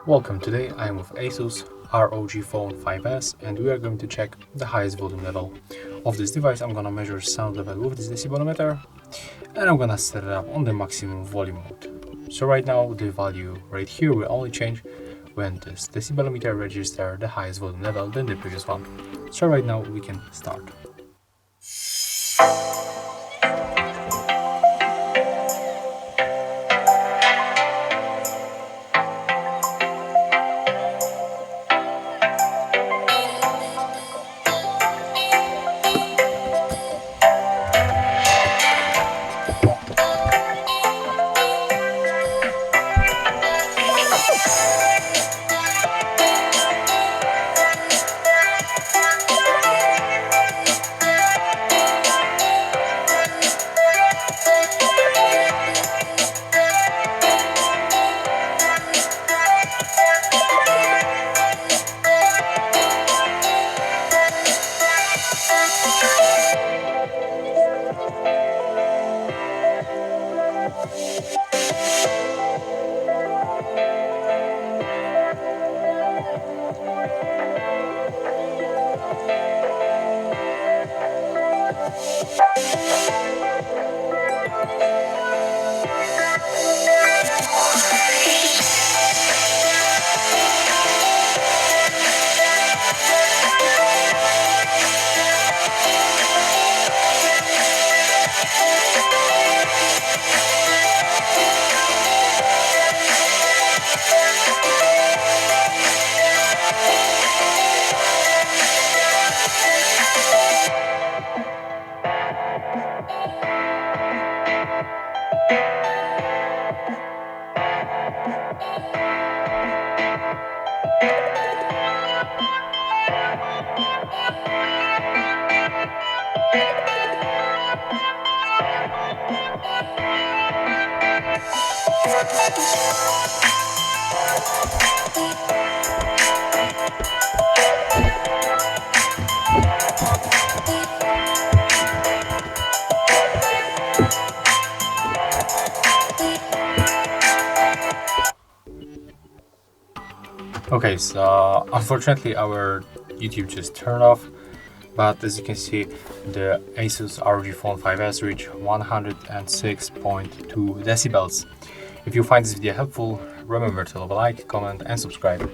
Welcome. Today I am with ASUS ROG Phone 5S and we are going to check the highest volume level of this device. I'm gonna measure sound level with this decibelmeter and I'm gonna set it up on the maximum volume mode. So right now the value right here will only change when this decibelmeter registers the highest volume level than the previous one. So right now we can start. Okay, so unfortunately our YouTube just turned off, but as you can see the ASUS ROG Phone 5S reached 106.2 decibels. If you find this video helpful, remember to leave a like, comment and subscribe.